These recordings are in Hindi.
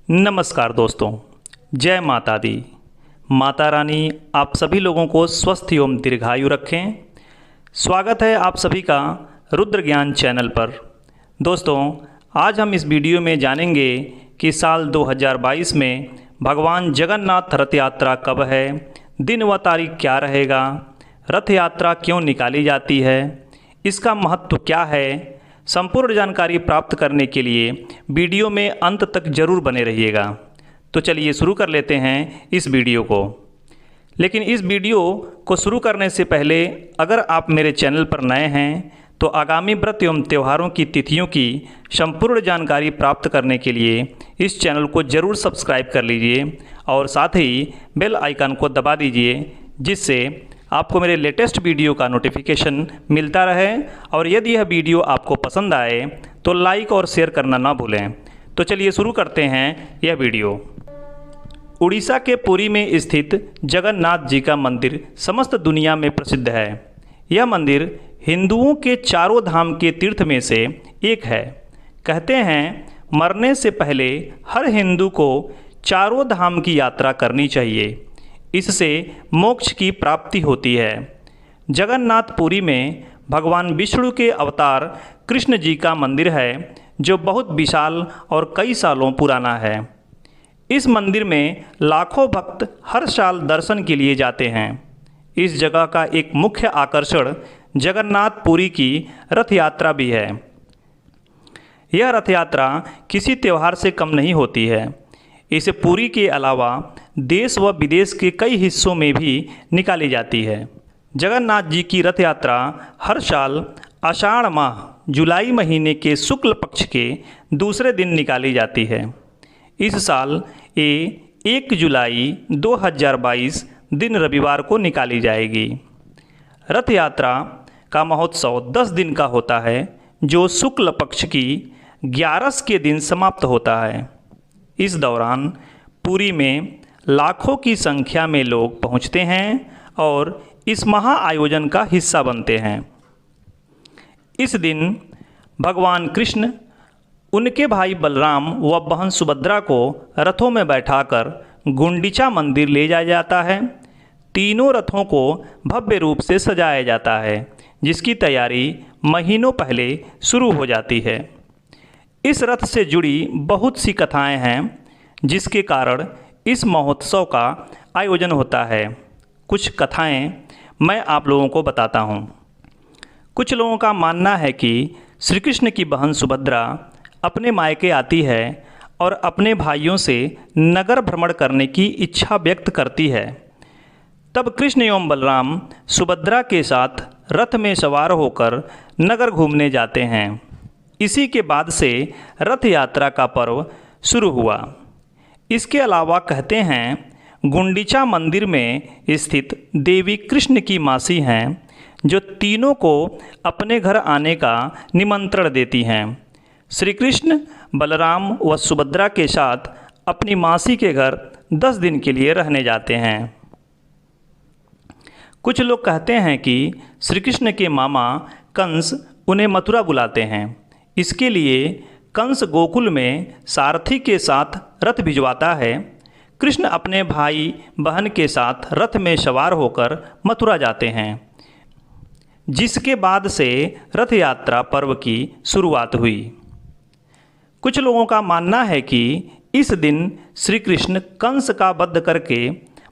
नमस्कार दोस्तों, जय माता दी। माता रानी आप सभी लोगों को स्वस्थ एवं दीर्घायु रखें। स्वागत है आप सभी का रुद्र ज्ञान चैनल पर। दोस्तों, आज हम इस वीडियो में जानेंगे कि साल 2022 में भगवान जगन्नाथ रथ यात्रा कब है, दिन व तारीख क्या रहेगा, रथ यात्रा क्यों निकाली जाती है, इसका महत्व क्या है। संपूर्ण जानकारी प्राप्त करने के लिए वीडियो में अंत तक जरूर बने रहिएगा। तो चलिए शुरू कर लेते हैं इस वीडियो को। लेकिन इस वीडियो को शुरू करने से पहले अगर आप मेरे चैनल पर नए हैं तो आगामी व्रत एवं त्योहारों की तिथियों की संपूर्ण जानकारी प्राप्त करने के लिए इस चैनल को ज़रूर सब्सक्राइब कर लीजिए और साथ ही बेल आइकन को दबा दीजिए, जिससे आपको मेरे लेटेस्ट वीडियो का नोटिफिकेशन मिलता रहे। और यदि यह वीडियो आपको पसंद आए तो लाइक और शेयर करना ना भूलें। तो चलिए शुरू करते हैं यह वीडियो। उड़ीसा के पुरी में स्थित जगन्नाथ जी का मंदिर समस्त दुनिया में प्रसिद्ध है। यह मंदिर हिंदुओं के चारों धाम के तीर्थ में से एक है। कहते हैं मरने से पहले हर हिंदू को चारों धाम की यात्रा करनी चाहिए, इससे मोक्ष की प्राप्ति होती है। जगन्नाथपुरी में भगवान विष्णु के अवतार कृष्ण जी का मंदिर है, जो बहुत विशाल और कई सालों पुराना है। इस मंदिर में लाखों भक्त हर साल दर्शन के लिए जाते हैं। इस जगह का एक मुख्य आकर्षण जगन्नाथपुरी की रथ यात्रा भी है। यह रथ यात्रा किसी त्यौहार से कम नहीं होती है। इसे पुरी के अलावा देश व विदेश के कई हिस्सों में भी निकाली जाती है। जगन्नाथ जी की रथ यात्रा हर साल आषाढ़ माह जुलाई महीने के शुक्ल पक्ष के दूसरे दिन निकाली जाती है। इस साल ये 1 जुलाई 2022 दिन रविवार को निकाली जाएगी। रथ यात्रा का महोत्सव 10 दिन का होता है, जो शुक्ल पक्ष की 11 के दिन समाप्त होता है। इस दौरान पुरी में लाखों की संख्या में लोग पहुंचते हैं और इस महा आयोजन का हिस्सा बनते हैं। इस दिन भगवान कृष्ण, उनके भाई बलराम व बहन सुभद्रा को रथों में बैठाकर गुंडीचा मंदिर ले जाया जाता है। तीनों रथों को भव्य रूप से सजाया जाता है, जिसकी तैयारी महीनों पहले शुरू हो जाती है। इस रथ से जुड़ी बहुत सी कथाएं हैं, जिसके कारण इस महोत्सव का आयोजन होता है। कुछ कथाएं मैं आप लोगों को बताता हूं। कुछ लोगों का मानना है कि श्री कृष्ण की बहन सुभद्रा अपने मायके आती है और अपने भाइयों से नगर भ्रमण करने की इच्छा व्यक्त करती है। तब कृष्ण एवं बलराम सुभद्रा के साथ रथ में सवार होकर नगर घूमने जाते हैं। इसी के बाद से रथ यात्रा का पर्व शुरू हुआ। इसके अलावा कहते हैं गुंडीचा मंदिर में स्थित देवी कृष्ण की मासी हैं, जो तीनों को अपने घर आने का निमंत्रण देती हैं। श्री कृष्ण बलराम व सुभद्रा के साथ अपनी मासी के घर 10 दिन के लिए रहने जाते हैं। कुछ लोग कहते हैं कि श्री कृष्ण के मामा कंस उन्हें मथुरा बुलाते हैं। इसके लिए कंस गोकुल में सारथी के साथ रथ भिजवाता है। कृष्ण अपने भाई बहन के साथ रथ में सवार होकर मथुरा जाते हैं, जिसके बाद से रथ यात्रा पर्व की शुरुआत हुई। कुछ लोगों का मानना है कि इस दिन श्री कृष्ण कंस का वध करके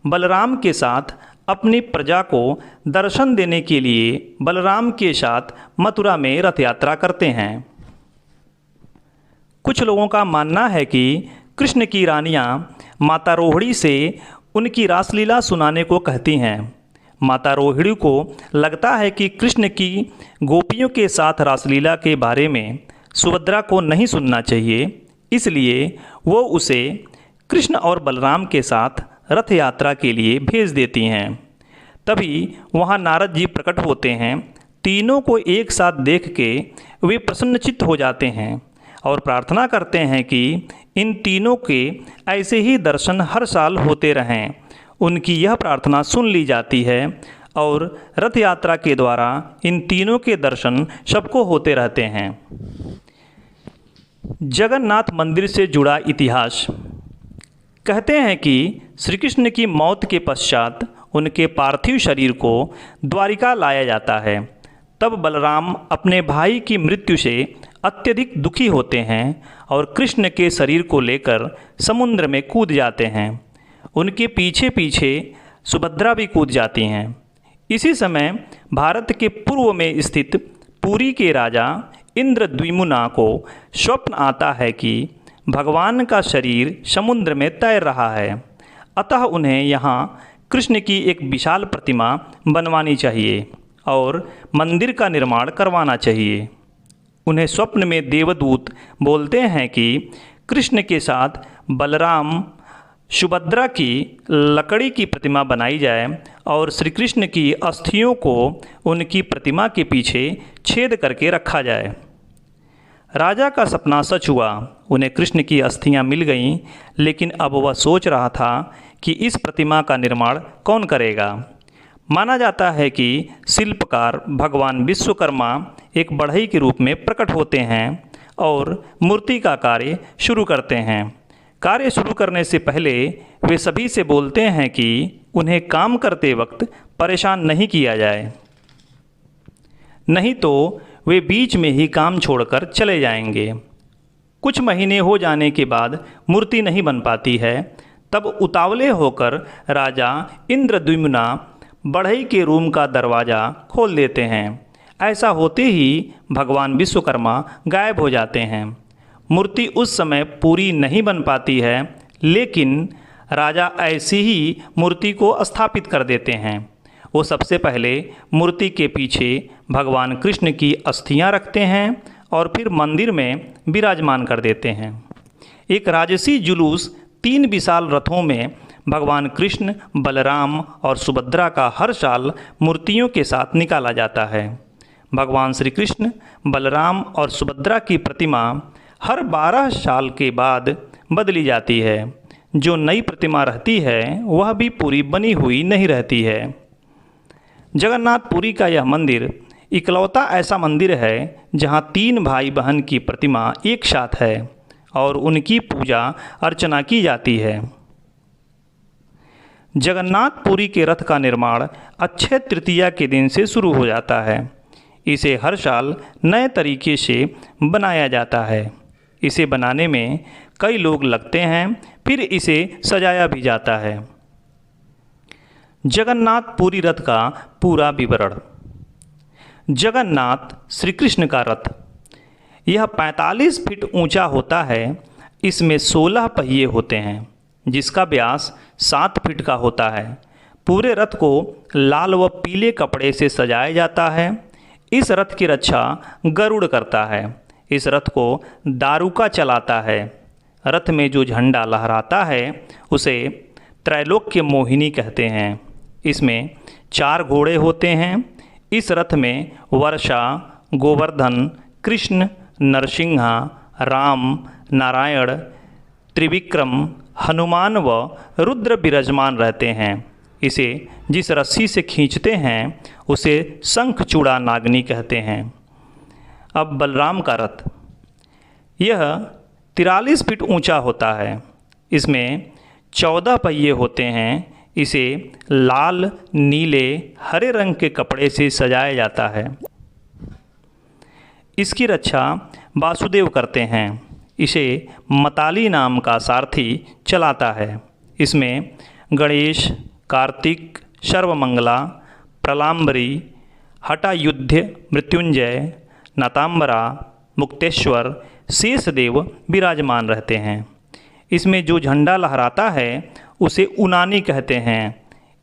बलराम के साथ अपनी प्रजा को दर्शन देने के लिए बलराम के साथ मथुरा में रथ यात्रा करते हैं। कुछ लोगों का मानना है कि कृष्ण की रानियां माता रोहिणी से उनकी रासलीला सुनाने को कहती हैं। माता रोहिणी को लगता है कि कृष्ण की गोपियों के साथ रासलीला के बारे में सुभद्रा को नहीं सुनना चाहिए, इसलिए वो उसे कृष्ण और बलराम के साथ रथ यात्रा के लिए भेज देती हैं। तभी वहाँ नारद जी प्रकट होते हैं। तीनों को एक साथ देख के वे प्रसन्नचित्त हो जाते हैं और प्रार्थना करते हैं कि इन तीनों के ऐसे ही दर्शन हर साल होते रहें। उनकी यह प्रार्थना सुन ली जाती है और रथ यात्रा के द्वारा इन तीनों के दर्शन सबको होते रहते हैं। जगन्नाथ मंदिर से जुड़ा इतिहास। कहते हैं कि श्री कृष्ण की मौत के पश्चात उनके पार्थिव शरीर को द्वारिका लाया जाता है। तब बलराम अपने भाई की मृत्यु से अत्यधिक दुखी होते हैं और कृष्ण के शरीर को लेकर समुद्र में कूद जाते हैं। उनके पीछे पीछे सुभद्रा भी कूद जाती हैं। इसी समय भारत के पूर्व में स्थित पुरी के राजा इंद्रद्युम्न को स्वप्न आता है कि भगवान का शरीर समुद्र में तैर रहा है, अतः उन्हें यहाँ कृष्ण की एक विशाल प्रतिमा बनवानी चाहिए और मंदिर का निर्माण करवाना चाहिए। उन्हें स्वप्न में देवदूत बोलते हैं कि कृष्ण के साथ बलराम सुभद्रा की लकड़ी की प्रतिमा बनाई जाए और श्री कृष्ण की अस्थियों को उनकी प्रतिमा के पीछे छेद करके रखा जाए। राजा का सपना सच हुआ। उन्हें कृष्ण की अस्थियां मिल गईं, लेकिन अब वह सोच रहा था कि इस प्रतिमा का निर्माण कौन करेगा। माना जाता है कि शिल्पकार भगवान विश्वकर्मा एक बढ़ई के रूप में प्रकट होते हैं और मूर्ति का कार्य शुरू करते हैं। कार्य शुरू करने से पहले वे सभी से बोलते हैं कि उन्हें काम करते वक्त परेशान नहीं किया जाए, नहीं तो वे बीच में ही काम छोड़कर चले जाएंगे। कुछ महीने हो जाने के बाद मूर्ति नहीं बन पाती है। तब उतावले होकर राजा इंद्रद्युम्न बढ़ई के रूम का दरवाज़ा खोल देते हैं। ऐसा होते ही भगवान विश्वकर्मा गायब हो जाते हैं। मूर्ति उस समय पूरी नहीं बन पाती है, लेकिन राजा ऐसी ही मूर्ति को स्थापित कर देते हैं। वो सबसे पहले मूर्ति के पीछे भगवान कृष्ण की अस्थियां रखते हैं और फिर मंदिर में विराजमान कर देते हैं। एक राजसी जुलूस 3 विशाल रथों में भगवान कृष्ण, बलराम और सुभद्रा का हर साल मूर्तियों के साथ निकाला जाता है। भगवान श्री कृष्ण, बलराम और सुभद्रा की प्रतिमा हर 12 साल के बाद बदली जाती है। जो नई प्रतिमा रहती है वह भी पूरी बनी हुई नहीं रहती है। जगन्नाथपुरी का यह मंदिर इकलौता ऐसा मंदिर है जहाँ 3 भाई बहन की प्रतिमा एक साथ है और उनकी पूजा अर्चना की जाती है। जगन्नाथपुरी के रथ का निर्माण अक्षय तृतीया के दिन से शुरू हो जाता है। इसे हर साल नए तरीके से बनाया जाता है। इसे बनाने में कई लोग लगते हैं, फिर इसे सजाया भी जाता है। जगन्नाथपुरी रथ का पूरा विवरण। जगन्नाथ श्री कृष्ण का रथ, यह 45 फीट ऊंचा होता है। इसमें 16 पहिए होते हैं, जिसका व्यास 7 फीट का होता है। पूरे रथ को लाल व पीले कपड़े से सजाया जाता है। इस रथ की रक्षा गरुड़ करता है। इस रथ को दारुका चलाता है। रथ में जो झंडा लहराता है उसे त्रैलोक्य मोहिनी कहते हैं। इसमें 4 घोड़े होते हैं। इस रथ में वर्षा, गोवर्धन, कृष्ण, नरसिंहा, राम, नारायण, त्रिविक्रम, हनुमान व रुद्र विराजमान रहते हैं। इसे जिस रस्सी से खींचते हैं उसे शंखचूड़ा नागनी कहते हैं। अब बलराम का रथ, यह 43 फीट ऊंचा होता है। इसमें 14 पहिए होते हैं। इसे लाल, नीले, हरे रंग के कपड़े से सजाया जाता है। इसकी रक्षा वासुदेव करते हैं। इसे मताली नाम का सारथी चलाता है। इसमें गणेश, कार्तिक, सर्वमंगला, प्रलाम्बरी, हटायुध्य, मृत्युंजय, नतांबरा, मुक्तेश्वर, शेषदेव विराजमान रहते हैं। इसमें जो झंडा लहराता है उसे उनानी कहते हैं।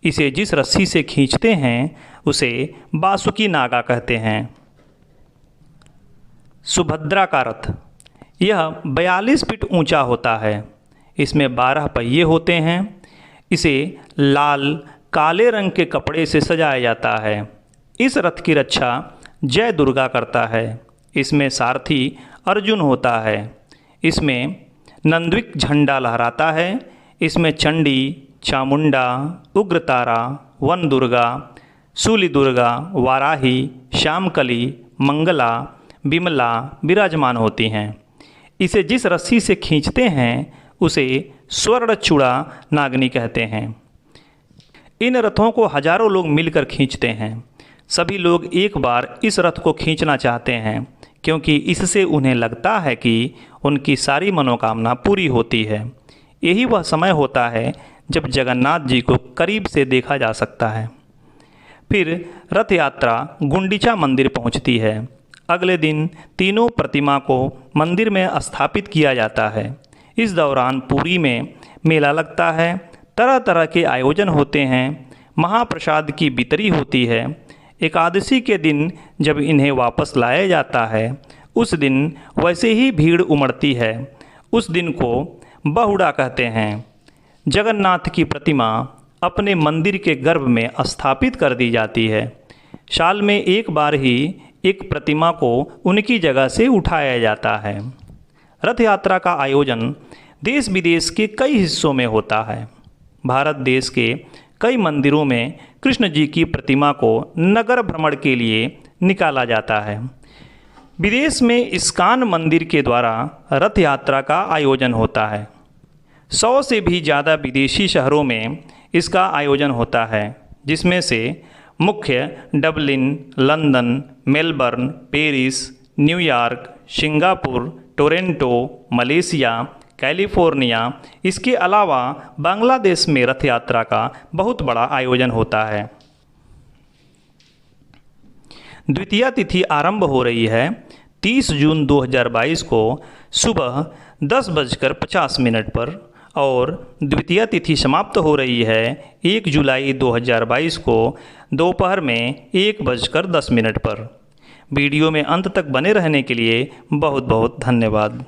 इसे जिस रस्सी से खींचते हैं उसे बासुकी नागा कहते हैं। सुभद्रा का रथ, यह 42 फीट ऊंचा होता है। इसमें 12 पहिए होते हैं। इसे लाल, काले रंग के कपड़े से सजाया जाता है। इस रथ की रक्षा जय दुर्गा करता है। इसमें सारथी अर्जुन होता है। इसमें नंद्विक झंडा लहराता है। इसमें चंडी, चामुंडा, उग्रतारा, वन दुर्गा, शूली दुर्गा, वाराही, श्यामकली, मंगला, विमला विराजमान होती हैं। इसे जिस रस्सी से खींचते हैं उसे स्वर्णचूड़ा नागनी कहते हैं। इन रथों को हजारों लोग मिलकर खींचते हैं। सभी लोग एक बार इस रथ को खींचना चाहते हैं, क्योंकि इससे उन्हें लगता है कि उनकी सारी मनोकामना पूरी होती है। यही वह समय होता है जब जगन्नाथ जी को करीब से देखा जा सकता है। फिर रथ यात्रा गुंडीचा मंदिर पहुंचती है। अगले दिन तीनों प्रतिमा को मंदिर में स्थापित किया जाता है। इस दौरान पुरी में मेला लगता है, तरह तरह के आयोजन होते हैं, महाप्रसाद की बितरी होती है। एकादशी के दिन जब इन्हें वापस लाया जाता है, उस दिन वैसे ही भीड़ उमड़ती है। उस दिन को बहुड़ा कहते हैं। जगन्नाथ की प्रतिमा अपने मंदिर के गर्भ में स्थापित कर दी जाती है। साल में एक बार ही एक प्रतिमा को उनकी जगह से उठाया जाता है। रथ यात्रा का आयोजन देश विदेश के कई हिस्सों में होता है। भारत देश के कई मंदिरों में कृष्ण जी की प्रतिमा को नगर भ्रमण के लिए निकाला जाता है। विदेश में इस्कॉन मंदिर के द्वारा रथ यात्रा का आयोजन होता है। 100 से भी ज़्यादा विदेशी शहरों में इसका आयोजन होता है, जिसमें से मुख्य Dublin, London, Melbourne, Paris, New York, Singapore, Toronto, Malaysia, California, इसके अलावा बांग्लादेश में रथ यात्रा का बहुत बड़ा आयोजन होता है। द्वितीया तिथि आरंभ हो रही है 30 जून 2022 को सुबह 10:50 पर और द्वितीया तिथि समाप्त हो रही है 1 जुलाई 2022 को दोपहर में 1:10 पर। वीडियो में अंत तक बने रहने के लिए बहुत बहुत धन्यवाद।